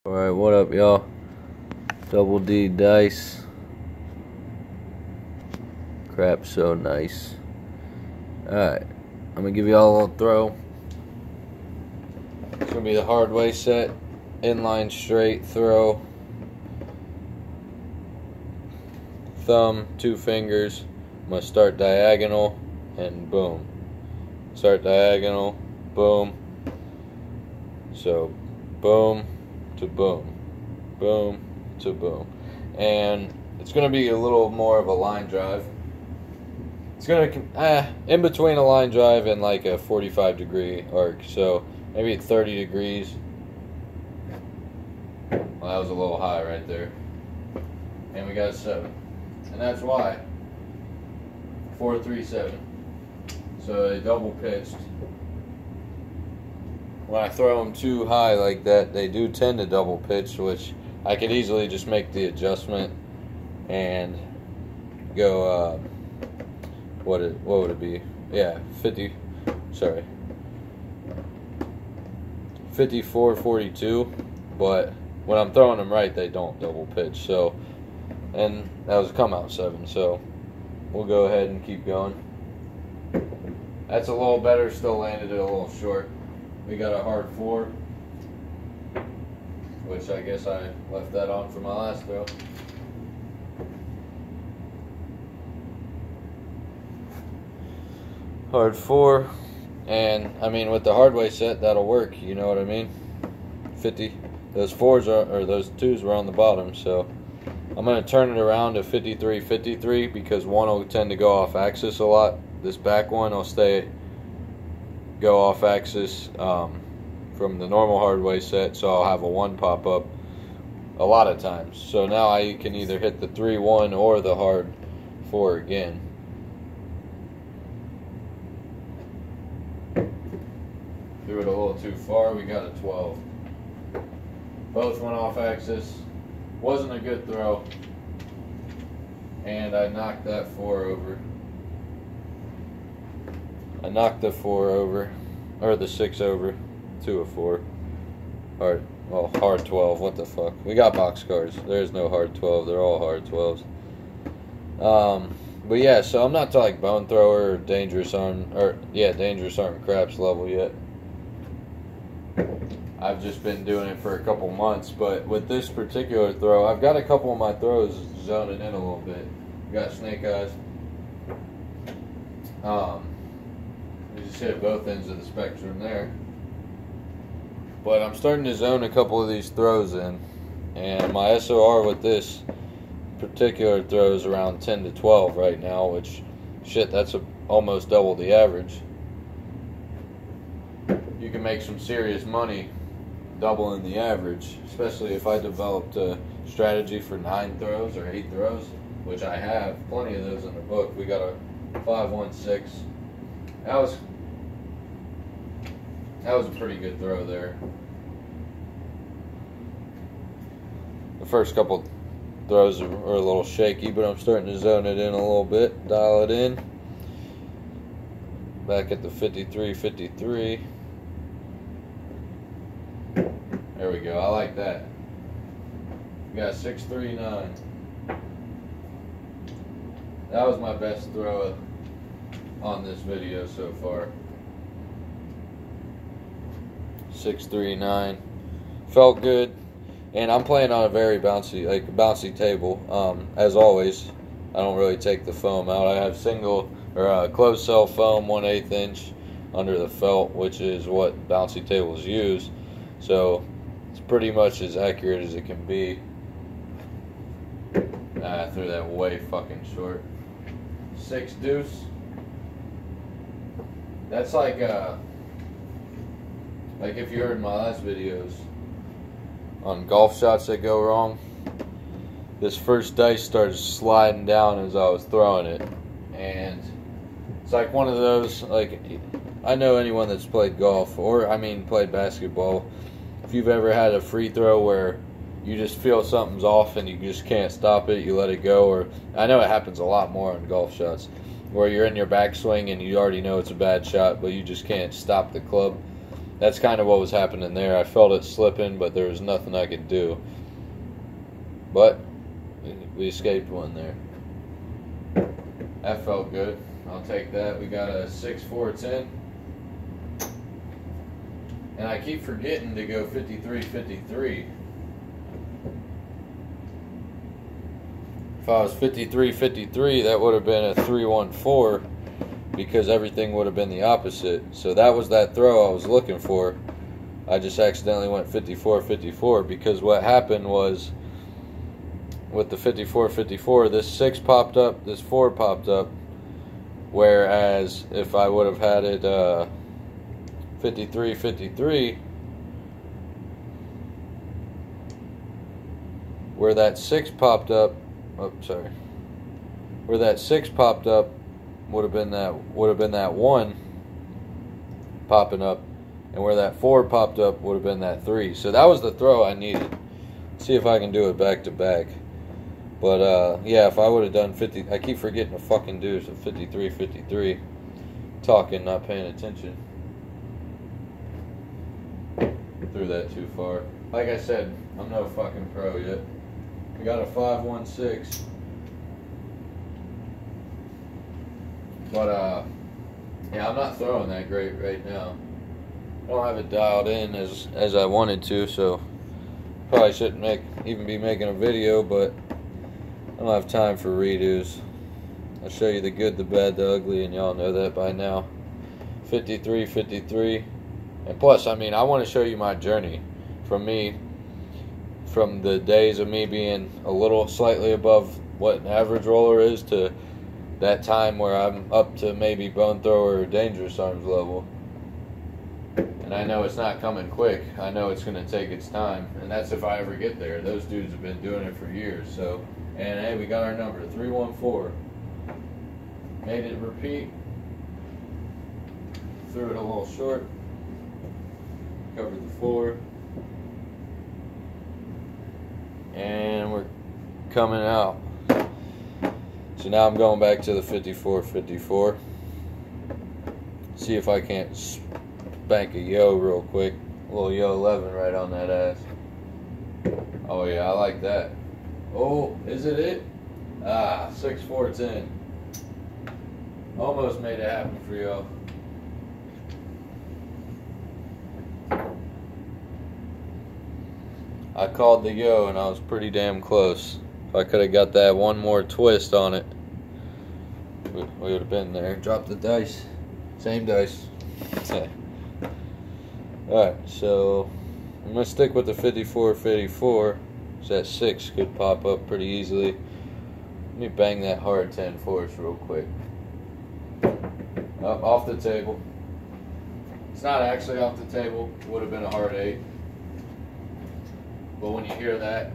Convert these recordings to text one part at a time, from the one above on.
Alright, what up, y'all? Double D dice. Crap, so nice. Alright, I'm gonna give y'all a little throw. It's gonna be the Hardway set. Inline straight throw. Thumb, 2 fingers. I'm gonna start diagonal and boom. Start diagonal, boom. So, boom to boom, boom to boom. And it's going to be a little more of a line drive. It's going to, in between a line drive and like a 45-degree arc. So, maybe 30 degrees. Well, that was a little high right there. And we got a 7. And that's why. 4, 3, 7. So, they double pitched. When I throw them too high like that, they do tend to double pitch, which I could easily just make the adjustment and go, what would it be? Yeah, 54, 42, but when I'm throwing them right, they don't double pitch, so, and that was a come out 7, so we'll go ahead and keep going. That's a little better, still landed it a little short. We got a hard 4, which I guess I left that on for my last throw. Hard 4, and I mean with the Hardway set that'll work. You know what I mean? 50. Those 4s or those 2s were on the bottom, so I'm gonna turn it around to 53, 53 because one will tend to go off axis a lot. This back one will go off axis from the normal Hardway set, so I'll have a 1 pop up a lot of times. So now I can either hit the 3-1 or the hard 4 again. Threw it a little too far, we got a 12. Both went off axis. Wasn't a good throw. And I knocked that 4 over. I knocked the 4 over, or the 6 over, 2 of 4. Hard 12, what the fuck. We got box cards. There's no hard 12, they're all hard 12s. But yeah, so I'm not to like bone thrower or dangerous arm craps level yet. I've just been doing it for a couple months, but with this particular throw, I've got a couple of my throws zoning in a little bit. Got snake eyes. We just hit both ends of the spectrum there. But I'm starting to zone a couple of these throws in. And my SOR with this particular throw is around 10 to 12 right now, which, shit, that's almost double the average. You can make some serious money doubling the average, especially if I developed a strategy for 9 throws or 8 throws, which I have plenty of those in the book. We got a 5-1-6. That was a pretty good throw there. The first couple throws are a little shaky, but I'm starting to zone it in a little bit, dial it in. Back at the 53, 53. There we go, I like that. We got 6-3-9. That was my best throw on this video so far. 6-3-9. Felt good. And I'm playing on a very bouncy table. As always, I don't really take the foam out. I have closed cell foam 1/8 inch under the felt, which is what bouncy tables use. So it's pretty much as accurate as it can be. I threw that way fucking short. 6 deuce. That's like if you heard my last videos on golf shots that go wrong. This first dice started sliding down as I was throwing it, and it's like one of those, like, I know anyone that's played golf, or I mean played basketball, if you've ever had a free throw where you just feel something's off and you just can't stop it, you let it go, or I know it happens a lot more on golf shots, where you're in your backswing and you already know it's a bad shot, but you just can't stop the club. That's kind of what was happening there. I felt it slipping, but there was nothing I could do. But we escaped one there. That felt good. I'll take that. We got a 6-4-10. And I keep forgetting to go 53-53. If I was 53-53, that would have been a 3-1-4 because everything would have been the opposite. So that was that throw I was looking for. I just accidentally went 54-54 because what happened was with the 54-54, this 6 popped up, this 4 popped up, whereas if I would have had it 53-53, where that 6 popped up, where that 6 popped up would have been that 1 popping up, and where that 4 popped up would have been that 3. So that was the throw I needed. See if I can do it back to back. But yeah, if I would have done 50, I keep forgetting to fucking do so 53-53. Talking, not paying attention. Threw that too far. Like I said, I'm no fucking pro yet. We got a 5-1-6. But yeah, I'm not throwing that great right now. I don't have it dialed in as I wanted to, so probably shouldn't even be making a video, but I don't have time for redos. I'll show you the good, the bad, the ugly, and y'all know that by now. 53-53. And plus, I mean, I want to show you my journey from the days of me being a little slightly above what an average roller is to that time where I'm up to maybe bone thrower or dangerous arms level. And I know it's not coming quick. I know it's going to take its time. And that's if I ever get there. Those dudes have been doing it for years. So, and hey, we got our number, 314. Made it repeat. Threw it a little short. Covered the floor. And we're coming out. So now I'm going back to the 54-54. See if I can't spank a yo real quick. A little yo 11 right on that ass. Oh yeah, I like that. Oh, is it? Ah, 6-4-10. Almost made it happen for y'all. I called the yo and I was pretty damn close. If I could have got that one more twist on it, we would have been there. Drop the dice. Same dice. Alright, so I'm going to stick with the 54-54. So that 6 could pop up pretty easily. Let me bang that hard 10 for us real quick. Up off the table. It's not actually off the table. It would have been a hard 8. But when you hear that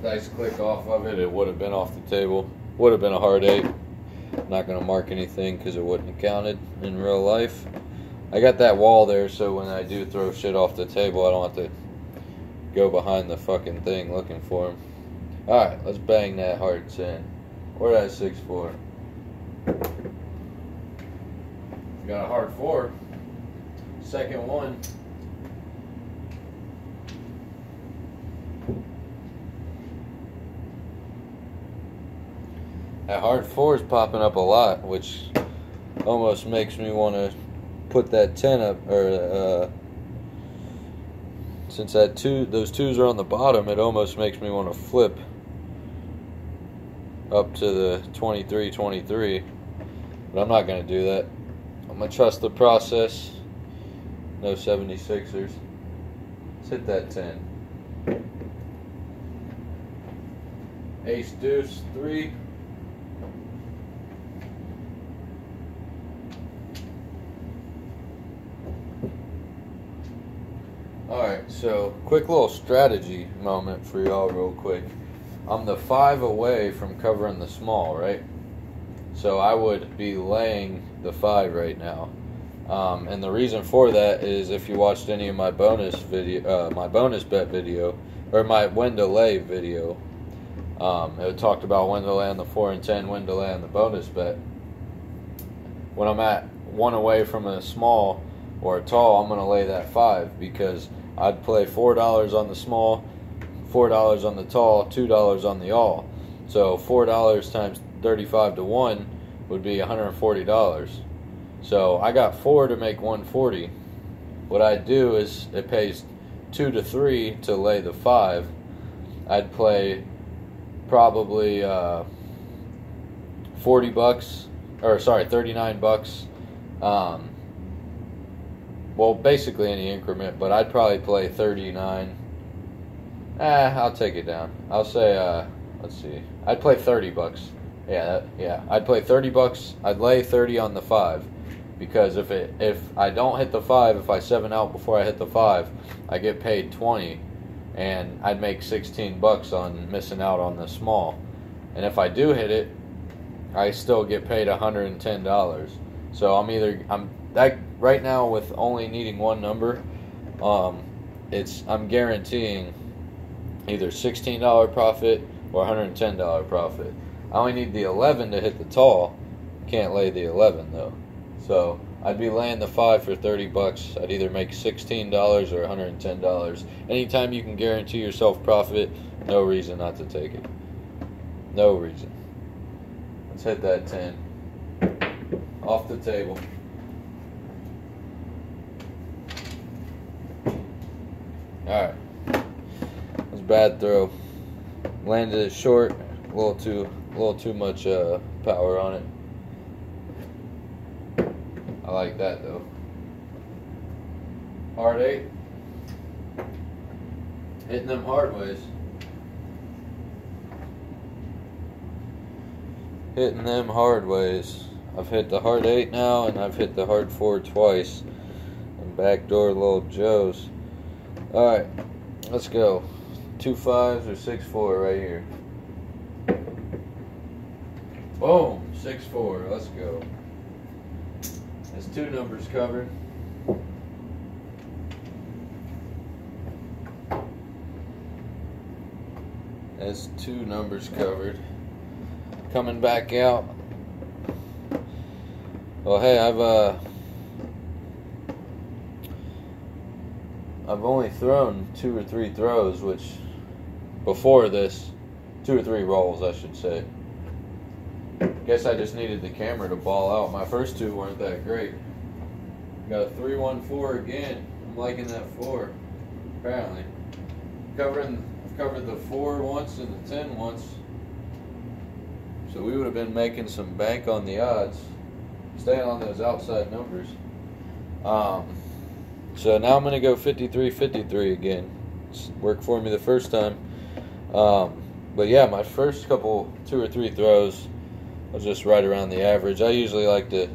nice click off of it, it would have been off the table. Would have been a hard 8. I'm not going to mark anything because it wouldn't have counted in real life. I got that wall there, so when I do throw shit off the table, I don't have to go behind the fucking thing looking for them. Alright, let's bang that hard 10. Or that 6-4. Got a hard 4. Second one. That hard 4 is popping up a lot, which almost makes me want to put that 10 up, or since those 2s are on the bottom, it almost makes me want to flip up to the 23-23, but I'm not going to do that. I'm going to trust the process. No 76ers. Let's hit that 10. Ace, deuce, 3. Alright, so quick little strategy moment for y'all real quick. I'm the 5 away from covering the small, right? So I would be laying the 5 right now. And the reason for that is if you watched any of my bonus video, my bonus bet video, or my when to lay video, it talked about when to lay on the 4 and 10, when to lay on the bonus bet. When I'm at 1 away from a small, or a tall, I'm going to lay that 5, because I'd play $4 on the small, $4 on the tall, $2 on the all. So $4 times 35 to 1 would be $140. So I got 4 to make 140. What I'd do is, it pays 2 to 3 to lay the 5. I'd play probably $40, or sorry, $39. Well, basically any increment, but I'd probably play 39. I'll take it down. I'll say, let's see, I'd play $30. Yeah, I'd play $30. I'd lay 30 on the 5, because if I don't hit the 5, if I 7 out before I hit the 5, I get paid 20, and I'd make $16 on missing out on the small. And if I do hit it, I still get paid $110. So I'm that right now, with only needing one number, I'm guaranteeing either $16 profit or $110 profit. I only need the 11 to hit the tall. Can't lay the 11 though. So I'd be laying the 5 for $30. I'd either make $16 or $110. Anytime you can guarantee yourself profit, no reason not to take it. No reason. Let's hit that 10. Off the table. Alright. That was a bad throw. Landed it short. A little too much power on it. I like that though. Hard 8. Hitting them hard ways. Hitting them hard ways. I've hit the hard 8 now, and I've hit the hard 4 twice. And backdoor little Joes. Alright, let's go. 2 5s or 6 4 right here. Boom, 6 4. Let's go. There's 2 numbers covered. There's 2 numbers covered. Coming back out. Well, hey, I've only thrown 2 or 3 throws, which before this, 2 or 3 rolls, I should say. Guess I just needed the camera to ball out. My first 2 weren't that great. Got a 3-1-4 again. I'm liking that 4. Apparently, I've covered the 4 once and the 10 once. So we would have been making some bank on the odds, staying on those outside numbers. So now I'm going to go 53-53 again. It's worked for me the first time. But yeah, my first couple 2 or 3 throws was just right around the average. I usually like to,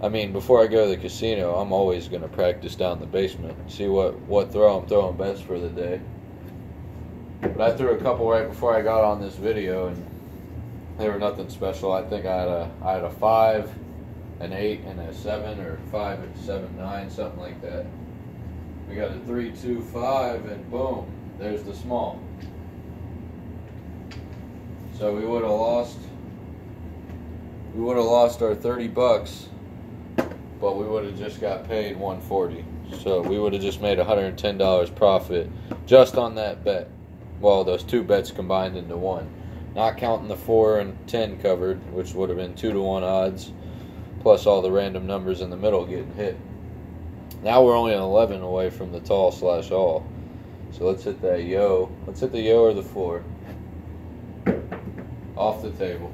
before I go to the casino, I'm always going to practice down the basement, see what throw I'm throwing best for the day. But I threw a couple right before I got on this video, and they were nothing special. I think I had a 5, an 8, and a 7, or 5 and 7, 9, something like that. We got a 3, 2, 5, and boom, there's the small. So we would have lost our $30, but we would have just got paid $140. So we would have just made $110 profit just on that bet. Well, those 2 bets combined into one. Not counting the 4 and 10 covered, which would have been 2 to 1 odds, plus all the random numbers in the middle getting hit. Now we're only an 11 away from the tall / all. So let's hit that yo. Let's hit the yo or the 4. Off the table.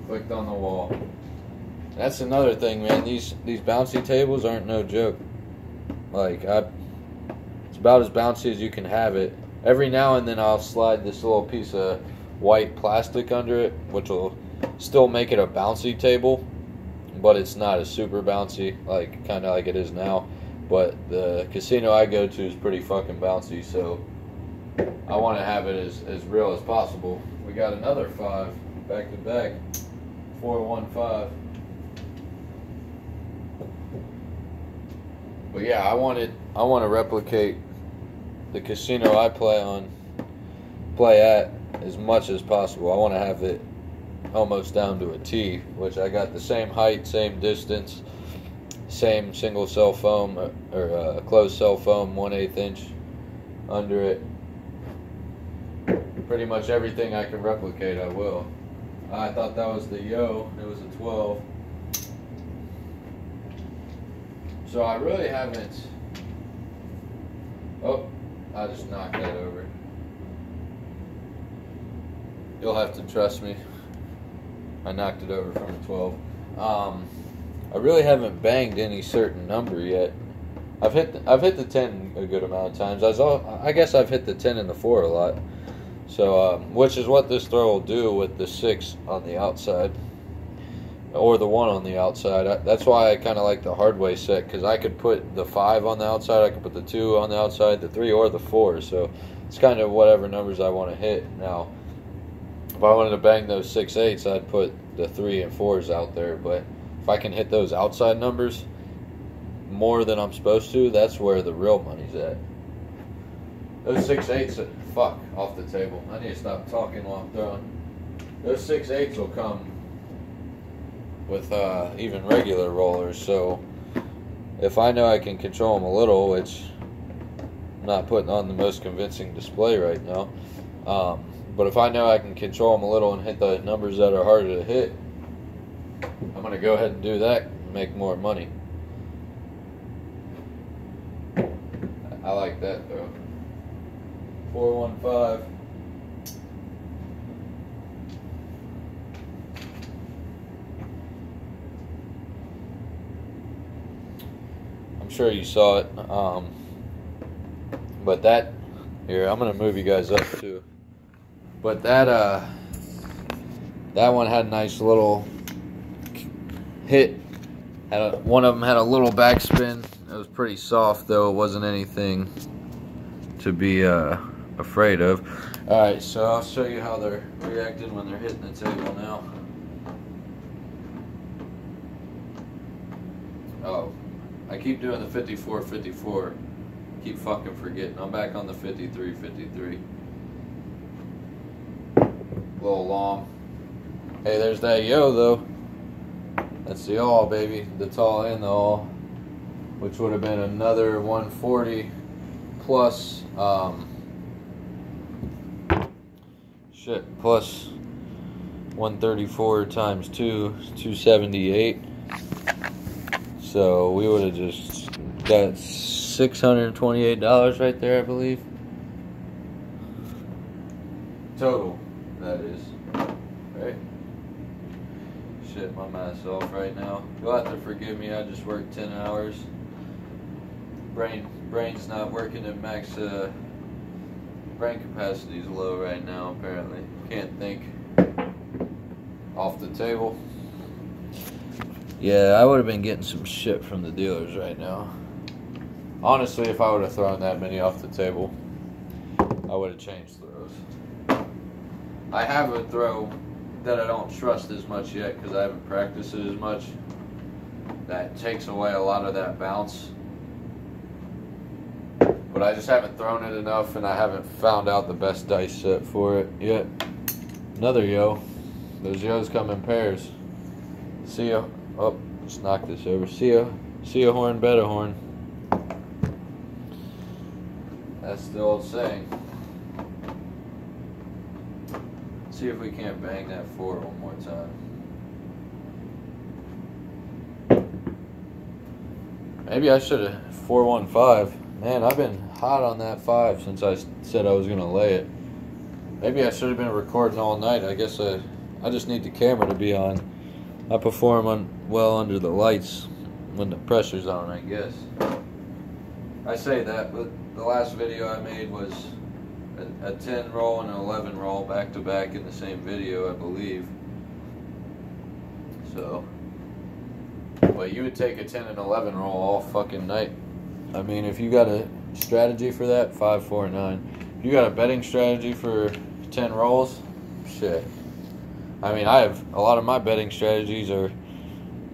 Clicked on the wall. That's another thing, man. These bouncy tables aren't no joke. Like, it's about as bouncy as you can have it. Every now and then I'll slide this little piece of white plastic under it, which will still make it a bouncy table, but it's not as super bouncy, like kind of like it is now. But the casino I go to is pretty fucking bouncy, so I want to have it as real as possible. We got another 5 back to back. 4, 1, 5. But yeah, I want to replicate the casino I play at as much as possible. I want to have it almost down to a T, which I got the same height, same distance, same single cell foam or closed cell foam, 1/8 inch under it. Pretty much everything I can replicate, I will. I thought that was the Yo. It was a 12. So I really haven't. Oh, I just knocked that over. You'll have to trust me. I knocked it over from a 12. I really haven't banged any certain number yet. I've hit the 10 a good amount of times. I guess I've hit the 10 and the 4 a lot. So, which is what this throw will do with the 6 on the outside, or the 1 on the outside. That's why I kind of like the Hardway set, because I could put the 5 on the outside, I could put the 2 on the outside, the 3 or the 4. So it's kind of whatever numbers I want to hit. Now, if I wanted to bang those 6/8s, I'd put the 3 and 4s out there. But if I can hit those outside numbers more than I'm supposed to, that's where the real money's at. Those 6/8s, fuck, off the table. I need to stop talking while I'm throwing. Those 6/8s will come with even regular rollers. So if I know I can control them a little, which I'm not putting on the most convincing display right now, but if I know I can control them a little and hit the numbers that are harder to hit, I'm going to go ahead and do that and make more money. I like that though. 415. I'm sure you saw it. But that, here, I'm gonna move you guys up too. But that one had a nice little hit. One of them had a little backspin. It was pretty soft though. It wasn't anything to be afraid of. Alright, so I'll show you how they're reacting when they're hitting the table now. Oh, I keep doing the 54-54. Keep fucking forgetting. I'm back on the 53-53. A little long. Hey, there's that Yo though. That's the all, baby. The tall and the all. Which would have been another 140 plus plus 134 times 2 is 278. So we would have just got $628 right there, I believe. Total, that is. Right? Shit my math's off right now. You'll have to forgive me, I just worked 10 hours. Brain's not working at max. Brain capacity is low right now, apparently. Can't think. Off the table. Yeah, I would have been getting some shit from the dealers right now. Honestly, if I would have thrown that many off the table, I would have changed throws. I have a throw that I don't trust as much yet because I haven't practiced it as much. That takes away a lot of that bounce. But I just haven't thrown it enough, and I haven't found out the best dice set for it yet. Another Yo. Those Yos come in pairs. See ya. Oh, just knock this over. See ya. See ya, horn, better horn. That's the old saying. See if we can't bang that 4 one more time. Maybe I should have 415. Man, I've been hot on that 5 since I said I was going to lay it. Maybe I should have been recording all night. I guess I just need the camera to be on. I perform well under the lights when the pressure's on, I guess. I say that, but the last video I made was a 10 roll and an 11 roll back to back in the same video, I believe. So, but you would take a 10 and 11 roll all fucking night. I mean, if you got a strategy for that, 5, 4, 9. If you got a betting strategy for 10 rolls, shit. I mean, I have a lot of my betting strategies are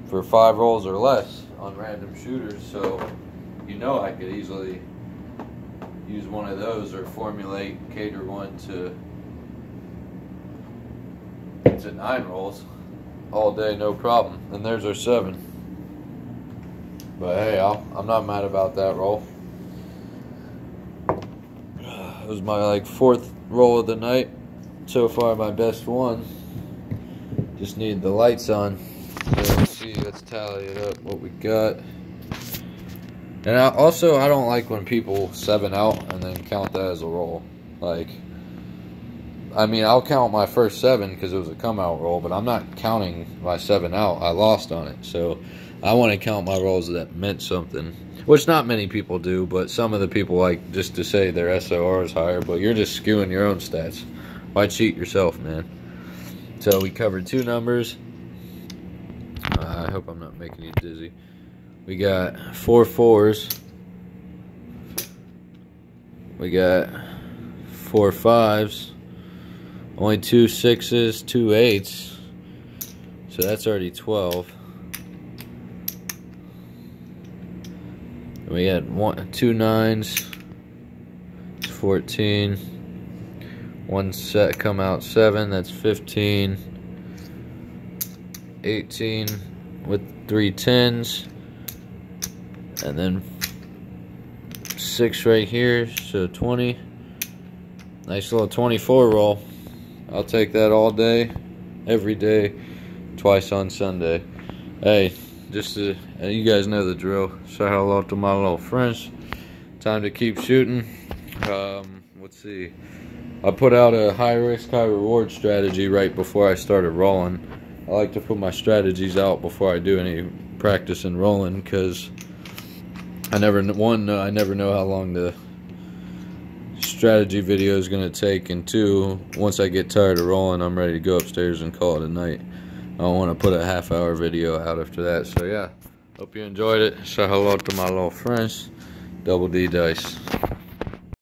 for 5 rolls or less on random shooters, so you know I could easily use one of those or formulate, cater one to to 9 rolls all day, no problem. And there's our 7. But hey, I'm not mad about that roll. It was my like 4th roll of the night. So far, my best one. Just need the lights on. So let's tally it up what we got. And I don't like when people 7 out and then count that as a roll. Like, I mean, I'll count my first 7 because it was a come out roll, but I'm not counting my 7 out. I lost on it. So I want to count my rolls that meant something, which not many people do, but some of the people like just to say their SOR is higher, but you're just skewing your own stats. Why cheat yourself, man? So we covered 2 numbers. I hope I'm not making you dizzy. We got 4 4s. We got 4 5s. Only 2 6s, 2 8s. So that's already 12. We got 2 9s. 14. 1 set come out 7. That's 15. 18 with 3 10s. And then 6 right here, so 20. Nice little 24 roll. I'll take that all day, every day, twice on Sunday. Hey, just to, you guys know the drill. Say hello to my little friends. Time to keep shooting. Let's see. I put out a high risk, high reward strategy right before I started rolling. I like to put my strategies out before I do any practice in rolling because I never know how long the strategy video is going to take, and 2, once I get tired of rolling, I'm ready to go upstairs and call it a night. I don't want to put a half-hour video out after that. So yeah, hope you enjoyed it. Say hello to my little friends. Double D Dice.